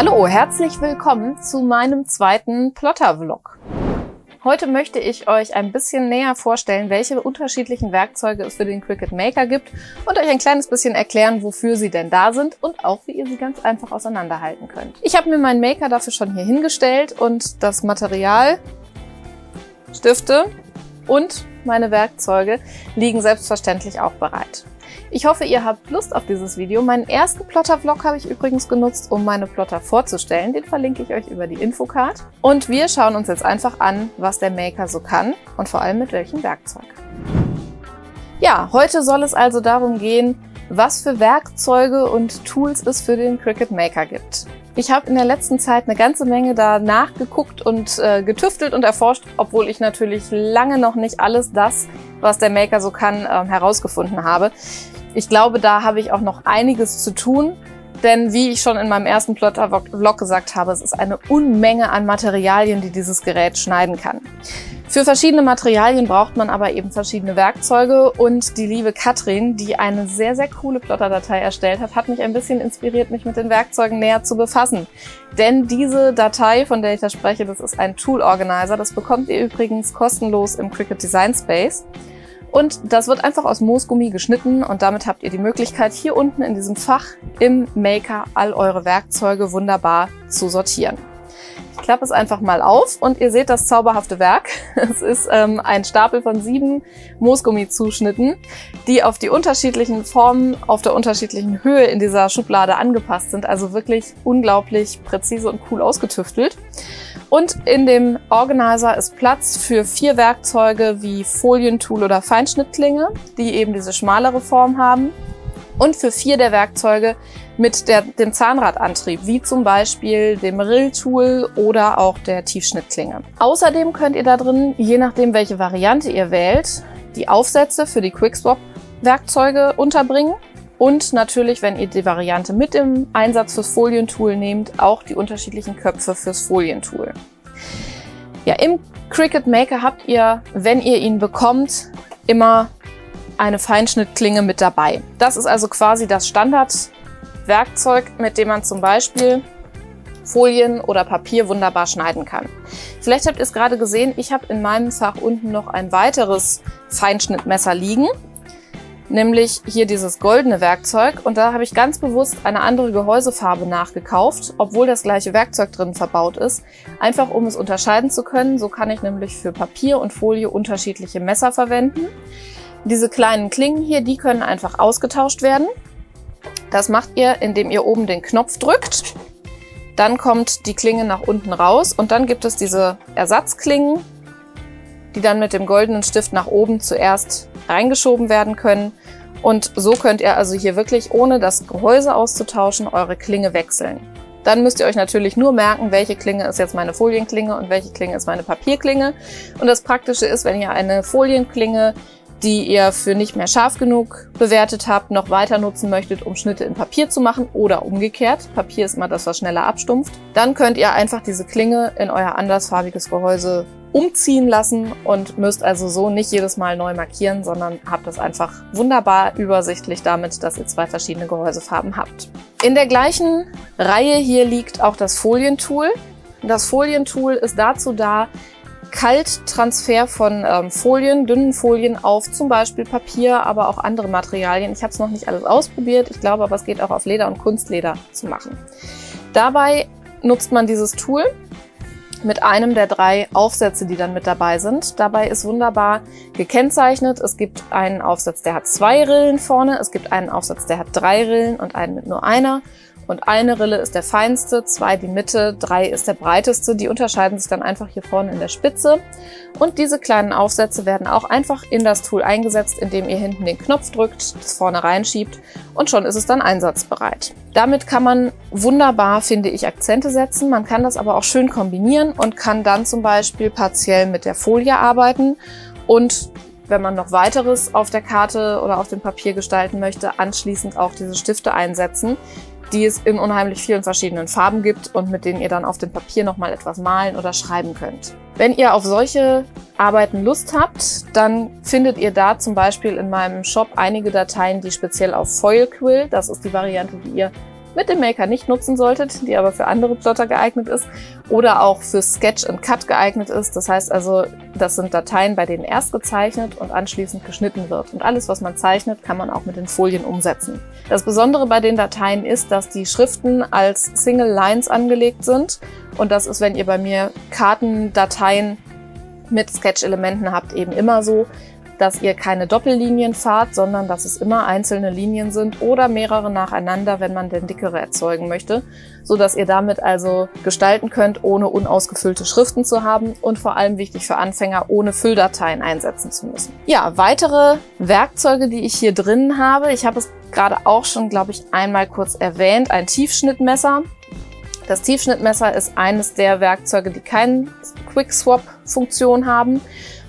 Hallo, herzlich willkommen zu meinem zweiten Plotter-Vlog. Heute möchte ich euch ein bisschen näher vorstellen, welche unterschiedlichen Werkzeuge es für den Cricut Maker gibt und euch ein kleines bisschen erklären, wofür sie denn da sind und auch, wie ihr sie ganz einfach auseinanderhalten könnt. Ich habe mir meinen Maker dafür schon hier hingestellt und das Material, Stifte und meine Werkzeuge liegen selbstverständlich auch bereit. Ich hoffe, ihr habt Lust auf dieses Video. Meinen ersten Plotter-Vlog habe ich übrigens genutzt, um meine Plotter vorzustellen. Den verlinke ich euch über die Infocard. Und wir schauen uns jetzt einfach an, was der Maker so kann und vor allem mit welchem Werkzeug. Ja, heute soll es also darum gehen, was für Werkzeuge und Tools es für den Cricut Maker gibt. Ich habe in der letzten Zeit eine ganze Menge da nachgeguckt und getüftelt und erforscht, obwohl ich natürlich lange noch nicht alles das, was der Maker so kann, herausgefunden habe. Ich glaube, da habe ich auch noch einiges zu tun, denn wie ich schon in meinem ersten Plotter-Vlog gesagt habe, es ist eine Unmenge an Materialien, die dieses Gerät schneiden kann. Für verschiedene Materialien braucht man aber eben verschiedene Werkzeuge und die liebe Katrin, die eine sehr, sehr coole Plotter-Datei erstellt hat, hat mich ein bisschen inspiriert, mich mit den Werkzeugen näher zu befassen. Denn diese Datei, von der ich da spreche, das ist ein Tool Organizer. Das bekommt ihr übrigens kostenlos im Cricut Design Space. Und das wird einfach aus Moosgummi geschnitten und damit habt ihr die Möglichkeit, hier unten in diesem Fach im Maker all eure Werkzeuge wunderbar zu sortieren. Ich klappe es einfach mal auf und ihr seht das zauberhafte Werk. Es ist ein Stapel von 7 Moosgummi-Zuschnitten, die auf die unterschiedlichen Formen, auf der unterschiedlichen Höhe in dieser Schublade angepasst sind. Also wirklich unglaublich präzise und cool ausgetüftelt. Und in dem Organizer ist Platz für 4 Werkzeuge wie Folientool oder Feinschnittklinge, die eben diese schmalere Form haben. Und für 4 der Werkzeuge mit dem Zahnradantrieb, wie zum Beispiel dem Rilltool oder auch der Tiefschnittklinge. Außerdem könnt ihr da drin, je nachdem welche Variante ihr wählt, die Aufsätze für die Quickswap-Werkzeuge unterbringen. Und natürlich, wenn ihr die Variante mit dem Einsatz fürs Folientool nehmt, auch die unterschiedlichen Köpfe fürs Folientool. Ja, im Cricut Maker habt ihr, wenn ihr ihn bekommt, immer eine Feinschnittklinge mit dabei. Das ist also quasi das Standardwerkzeug, mit dem man zum Beispiel Folien oder Papier wunderbar schneiden kann. Vielleicht habt ihr es gerade gesehen, ich habe in meinem Fach unten noch ein weiteres Feinschnittmesser liegen. Nämlich hier dieses goldene Werkzeug und da habe ich ganz bewusst eine andere Gehäusefarbe nachgekauft, obwohl das gleiche Werkzeug drin verbaut ist, einfach um es unterscheiden zu können. So kann ich nämlich für Papier und Folie unterschiedliche Messer verwenden. Diese kleinen Klingen hier, die können einfach ausgetauscht werden. Das macht ihr, indem ihr oben den Knopf drückt. Dann kommt die Klinge nach unten raus und dann gibt es diese Ersatzklingen, die dann mit dem goldenen Stift nach oben zuerst reingeschoben werden können. Und so könnt ihr also hier wirklich, ohne das Gehäuse auszutauschen, eure Klinge wechseln. Dann müsst ihr euch natürlich nur merken, welche Klinge ist jetzt meine Folienklinge und welche Klinge ist meine Papierklinge. Und das Praktische ist, wenn ihr eine Folienklinge, die ihr für nicht mehr scharf genug bewertet habt, noch weiter nutzen möchtet, um Schnitte in Papier zu machen oder umgekehrt. Papier ist immer das, was schneller abstumpft. Dann könnt ihr einfach diese Klinge in euer andersfarbiges Gehäuse umziehen lassen und müsst also so nicht jedes Mal neu markieren, sondern habt das einfach wunderbar übersichtlich damit, dass ihr 2 verschiedene Gehäusefarben habt. In der gleichen Reihe hier liegt auch das Folientool. Das Folientool ist dazu da, Kalttransfer von Folien, dünnen Folien auf zum Beispiel Papier, aber auch andere Materialien. Ich habe es noch nicht alles ausprobiert, ich glaube aber, es geht auch auf Leder und Kunstleder zu machen. Dabei nutzt man dieses Tool mit einem der 3 Aufsätze, die dann mit dabei sind. Dabei ist wunderbar gekennzeichnet. Es gibt einen Aufsatz, der hat 2 Rillen vorne. Es gibt einen Aufsatz, der hat 3 Rillen und einen mit nur einer. Und eine Rille ist der feinste, 2 die Mitte, 3 ist der breiteste. Die unterscheiden sich dann einfach hier vorne in der Spitze. Und diese kleinen Aufsätze werden auch einfach in das Tool eingesetzt, indem ihr hinten den Knopf drückt, das vorne reinschiebt und schon ist es dann einsatzbereit. Damit kann man wunderbar, finde ich, Akzente setzen. Man kann das aber auch schön kombinieren und kann dann zum Beispiel partiell mit der Folie arbeiten und wenn man noch weiteres auf der Karte oder auf dem Papier gestalten möchte, anschließend auch diese Stifte einsetzen, die es in unheimlich vielen verschiedenen Farben gibt und mit denen ihr dann auf dem Papier nochmal etwas malen oder schreiben könnt. Wenn ihr auf solche Arbeiten Lust habt, dann findet ihr da zum Beispiel in meinem Shop einige Dateien, die speziell auf Foil Quill, das ist die Variante, die ihr mit dem Maker nicht nutzen solltet, die aber für andere Plotter geeignet ist oder auch für Sketch and Cut geeignet ist. Das heißt also, das sind Dateien, bei denen erst gezeichnet und anschließend geschnitten wird. Und alles, was man zeichnet, kann man auch mit den Folien umsetzen. Das Besondere bei den Dateien ist, dass die Schriften als Single Lines angelegt sind. Und das ist, wenn ihr bei mir Kartendateien mit Sketch-Elementen habt, eben immer so, dass ihr keine Doppellinien fahrt, sondern dass es immer einzelne Linien sind oder mehrere nacheinander, wenn man denn dickere erzeugen möchte, so dass ihr damit also gestalten könnt, ohne unausgefüllte Schriften zu haben und vor allem wichtig für Anfänger, ohne Fülldateien einsetzen zu müssen. Ja, weitere Werkzeuge, die ich hier drin habe, ich habe es gerade auch schon, glaube ich, einmal kurz erwähnt, ein Tiefschnittmesser. Das Tiefschnittmesser ist eines der Werkzeuge, die keine Quick-Swap-Funktion haben.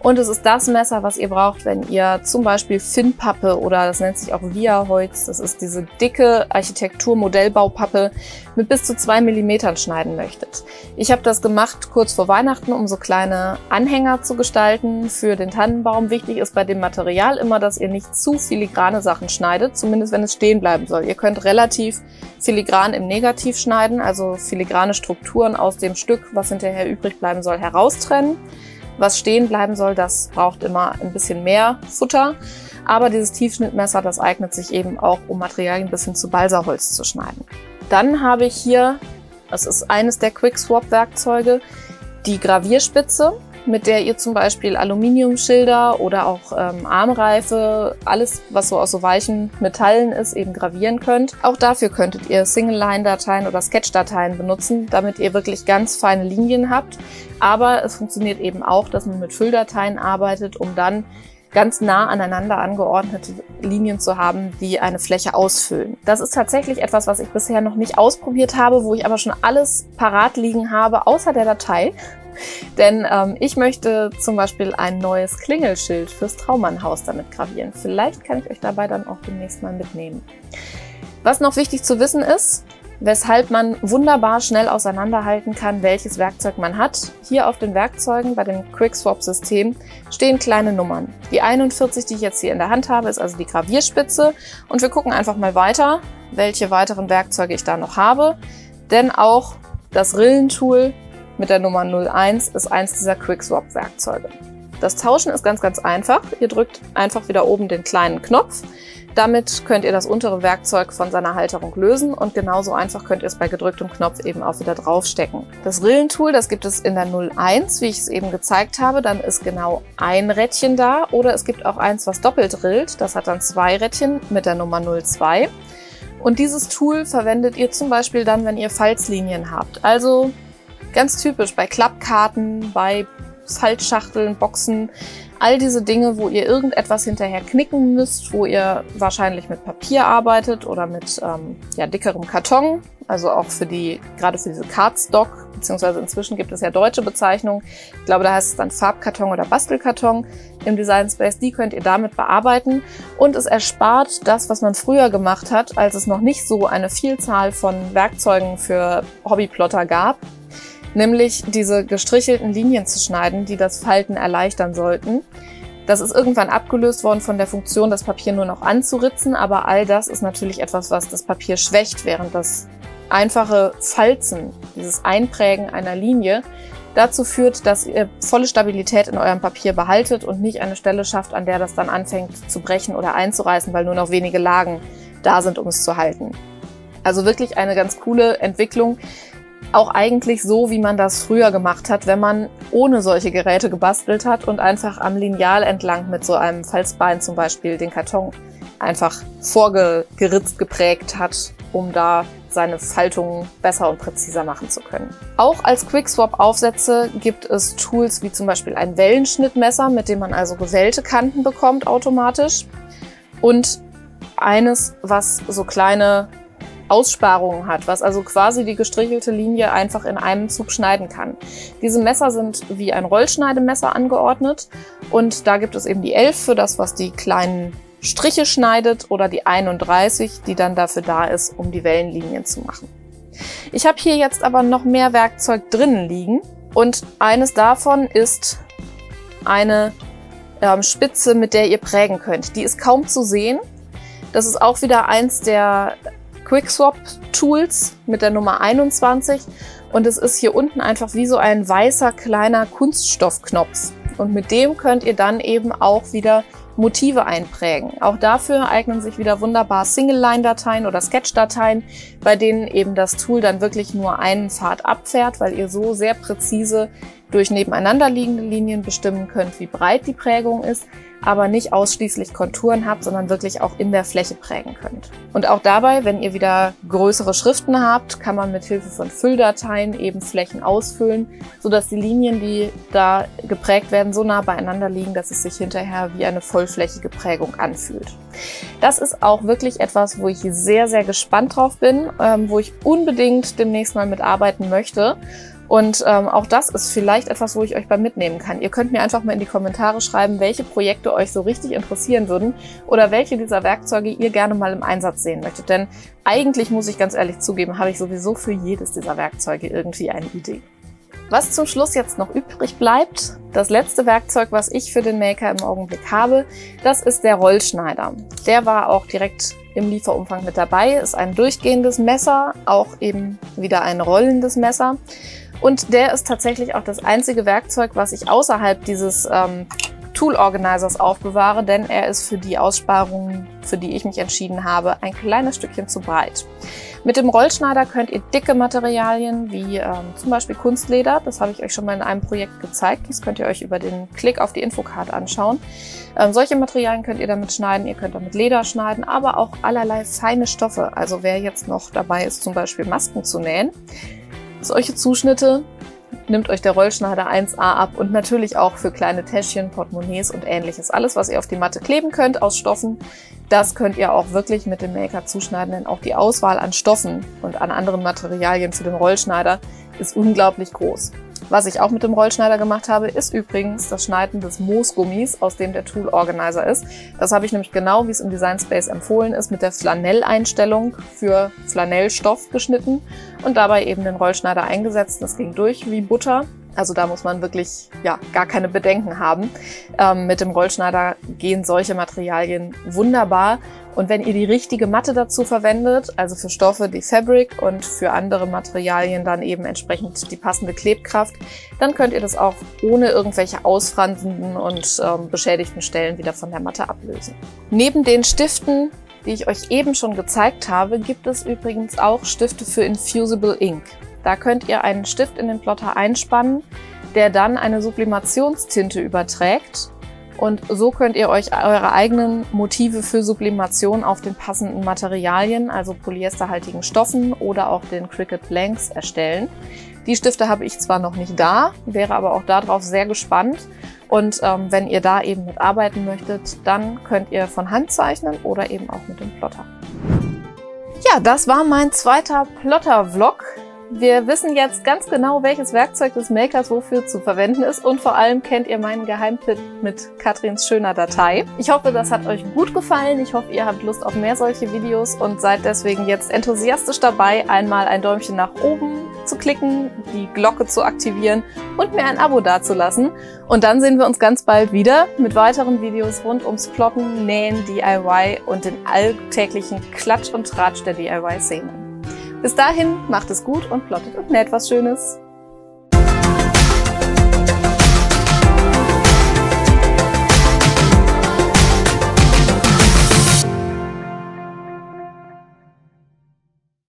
Und es ist das Messer, was ihr braucht, wenn ihr zum Beispiel Finnpappe oder das nennt sich auch Via-Holz, das ist diese dicke Architektur-Modellbaupappe mit bis zu 2 mm schneiden möchtet. Ich habe das gemacht kurz vor Weihnachten, um so kleine Anhänger zu gestalten für den Tannenbaum. Wichtig ist bei dem Material immer, dass ihr nicht zu filigrane Sachen schneidet, zumindest wenn es stehen bleiben soll. Ihr könnt relativ filigran im Negativ schneiden, also filigrane Strukturen aus dem Stück, was hinterher übrig bleiben soll, heraustrennen. Was stehen bleiben soll, das braucht immer ein bisschen mehr Futter. Aber dieses Tiefschnittmesser, das eignet sich eben auch, um Materialien bis hin zu Balsaholz zu schneiden. Dann habe ich hier, das ist eines der Quick-Swap-Werkzeuge, die Gravierspitze, mit der ihr zum Beispiel Aluminiumschilder oder auch Armreife, alles was so aus so weichen Metallen ist, eben gravieren könnt. Auch dafür könntet ihr Single-Line-Dateien oder Sketch-Dateien benutzen, damit ihr wirklich ganz feine Linien habt. Aber es funktioniert eben auch, dass man mit Fülldateien arbeitet, um dann ganz nah aneinander angeordnete Linien zu haben, die eine Fläche ausfüllen. Das ist tatsächlich etwas, was ich bisher noch nicht ausprobiert habe, wo ich aber schon alles parat liegen habe, außer der Datei. Denn ich möchte zum Beispiel ein neues Klingelschild fürs Traumannhaus damit gravieren. Vielleicht kann ich euch dabei dann auch demnächst mal mitnehmen. Was noch wichtig zu wissen ist, weshalb man wunderbar schnell auseinanderhalten kann, welches Werkzeug man hat. Hier auf den Werkzeugen bei dem Quick-Swap-System stehen kleine Nummern. Die 41, die ich jetzt hier in der Hand habe, ist also die Gravierspitze. Und wir gucken einfach mal weiter, welche weiteren Werkzeuge ich da noch habe. Denn auch das Rillentool mit der Nummer 01 ist eins dieser Quick-Swap-Werkzeuge. Das Tauschen ist ganz, ganz einfach. Ihr drückt einfach wieder oben den kleinen Knopf. Damit könnt ihr das untere Werkzeug von seiner Halterung lösen und genauso einfach könnt ihr es bei gedrücktem Knopf eben auch wieder draufstecken. Das Rillentool, das gibt es in der 01, wie ich es eben gezeigt habe. Dann ist genau ein Rädchen da oder es gibt auch eins, was doppelt rillt. Das hat dann 2 Rädchen mit der Nummer 02. Und dieses Tool verwendet ihr zum Beispiel dann, wenn ihr Falzlinien habt. Also ganz typisch bei Klappkarten, bei Faltschachteln, Boxen, all diese Dinge, wo ihr irgendetwas hinterher knicken müsst, wo ihr wahrscheinlich mit Papier arbeitet oder mit dickerem Karton, also auch gerade für diese Cardstock, beziehungsweise inzwischen gibt es ja deutsche Bezeichnungen. Ich glaube, da heißt es dann Farbkarton oder Bastelkarton im Design Space. Die könnt ihr damit bearbeiten und es erspart das, was man früher gemacht hat, als es noch nicht so eine Vielzahl von Werkzeugen für Hobbyplotter gab. Nämlich diese gestrichelten Linien zu schneiden, die das Falten erleichtern sollten. Das ist irgendwann abgelöst worden von der Funktion, das Papier nur noch anzuritzen, aber all das ist natürlich etwas, was das Papier schwächt, während das einfache Falzen, dieses Einprägen einer Linie, dazu führt, dass ihr volle Stabilität in eurem Papier behaltet und nicht eine Stelle schafft, an der das dann anfängt zu brechen oder einzureißen, weil nur noch wenige Lagen da sind, um es zu halten. Also wirklich eine ganz coole Entwicklung. Auch eigentlich so, wie man das früher gemacht hat, wenn man ohne solche Geräte gebastelt hat und einfach am Lineal entlang mit so einem Falzbein zum Beispiel den Karton einfach vorgeritzt, geprägt hat, um da seine Faltungen besser und präziser machen zu können. Auch als Quick-Swap-Aufsätze gibt es Tools wie zum Beispiel ein Wellenschnittmesser, mit dem man also gewellte Kanten bekommt automatisch. Und eines, was so kleine Aussparungen hat, was also quasi die gestrichelte Linie einfach in einem Zug schneiden kann. Diese Messer sind wie ein Rollschneidemesser angeordnet und da gibt es eben die 11 für das, was die kleinen Striche schneidet oder die 31, die dann dafür da ist, um die Wellenlinien zu machen. Ich habe hier jetzt aber noch mehr Werkzeug drinnen liegen und eines davon ist eine Spitze, mit der ihr prägen könnt. Die ist kaum zu sehen. Das ist auch wieder eins der Quick-Swap Tools mit der Nummer 21 und es ist hier unten einfach wie so ein weißer kleiner Kunststoffknopf und mit dem könnt ihr dann eben auch wieder Motive einprägen. Auch dafür eignen sich wieder wunderbar Single-Line-Dateien oder Sketch-Dateien, bei denen eben das Tool dann wirklich nur einen Pfad abfährt, weil ihr so sehr präzise durch nebeneinander liegende Linien bestimmen könnt, wie breit die Prägung ist, aber nicht ausschließlich Konturen habt, sondern wirklich auch in der Fläche prägen könnt. Und auch dabei, wenn ihr wieder größere Schriften habt, kann man mit Hilfe von Fülldateien eben Flächen ausfüllen, sodass die Linien, die da geprägt werden, so nah beieinander liegen, dass es sich hinterher wie eine vollflächige Prägung anfühlt. Das ist auch wirklich etwas, wo ich sehr, sehr gespannt drauf bin, wo ich unbedingt demnächst mal mitarbeiten möchte. Und auch das ist vielleicht etwas, wo ich euch beim mitnehmen kann. Ihr könnt mir einfach mal in die Kommentare schreiben, welche Projekte euch so richtig interessieren würden oder welche dieser Werkzeuge ihr gerne mal im Einsatz sehen möchtet. Denn eigentlich, muss ich ganz ehrlich zugeben, habe ich sowieso für jedes dieser Werkzeuge irgendwie eine Idee. Was zum Schluss jetzt noch übrig bleibt, das letzte Werkzeug, was ich für den Maker im Augenblick habe, das ist der Rollschneider. Der war auch direkt im Lieferumfang mit dabei, ist ein durchgehendes Messer, auch eben wieder ein rollendes Messer. Und der ist tatsächlich auch das einzige Werkzeug, was ich außerhalb dieses Tool Organisers aufbewahre, denn er ist für die Aussparungen, für die ich mich entschieden habe, ein kleines Stückchen zu breit. Mit dem Rollschneider könnt ihr dicke Materialien wie zum Beispiel Kunstleder, das habe ich euch schon mal in einem Projekt gezeigt, das könnt ihr euch über den Klick auf die Infocard anschauen. Solche Materialien könnt ihr damit schneiden, ihr könnt damit Leder schneiden, aber auch allerlei feine Stoffe. Also wer jetzt noch dabei ist, zum Beispiel Masken zu nähen, solche Zuschnitte nimmt euch der Rollschneider 1A ab und natürlich auch für kleine Täschchen, Portemonnaies und ähnliches. Alles, was ihr auf die Matte kleben könnt aus Stoffen, das könnt ihr auch wirklich mit dem Maker zuschneiden, denn auch die Auswahl an Stoffen und an anderen Materialien für den Rollschneider ist unglaublich groß. Was ich auch mit dem Rollschneider gemacht habe, ist übrigens das Schneiden des Moosgummis, aus dem der Tool Organizer ist. Das habe ich nämlich genau, wie es im Design Space empfohlen ist, mit der Flanell-Einstellung für Flanellstoff geschnitten und dabei eben den Rollschneider eingesetzt. Das ging durch wie Butter. Also da muss man wirklich gar keine Bedenken haben. Mit dem Rollschneider gehen solche Materialien wunderbar. Und wenn ihr die richtige Matte dazu verwendet, also für Stoffe die Fabric und für andere Materialien dann eben entsprechend die passende Klebkraft, dann könnt ihr das auch ohne irgendwelche ausfranzenden und beschädigten Stellen wieder von der Matte ablösen. Neben den Stiften, die ich euch eben schon gezeigt habe, gibt es übrigens auch Stifte für Infusible Ink. Da könnt ihr einen Stift in den Plotter einspannen, der dann eine Sublimationstinte überträgt. Und so könnt ihr euch eure eigenen Motive für Sublimation auf den passenden Materialien, also polyesterhaltigen Stoffen oder auch den Cricut Blanks erstellen. Die Stifte habe ich zwar noch nicht da, wäre aber auch darauf sehr gespannt. Und wenn ihr da eben mitarbeiten möchtet, dann könnt ihr von Hand zeichnen oder eben auch mit dem Plotter. Ja, das war mein zweiter Plotter-Vlog. Wir wissen jetzt ganz genau, welches Werkzeug des Makers wofür zu verwenden ist und vor allem kennt ihr meinen Geheimtipp mit Katrins schöner Datei. Ich hoffe, das hat euch gut gefallen. Ich hoffe, ihr habt Lust auf mehr solche Videos und seid deswegen jetzt enthusiastisch dabei, einmal ein Däumchen nach oben zu klicken, die Glocke zu aktivieren und mir ein Abo dazulassen. Und dann sehen wir uns ganz bald wieder mit weiteren Videos rund ums Plotten, Nähen, DIY und den alltäglichen Klatsch und Tratsch der DIY-Szene. Bis dahin, macht es gut und plottet und näht was Schönes.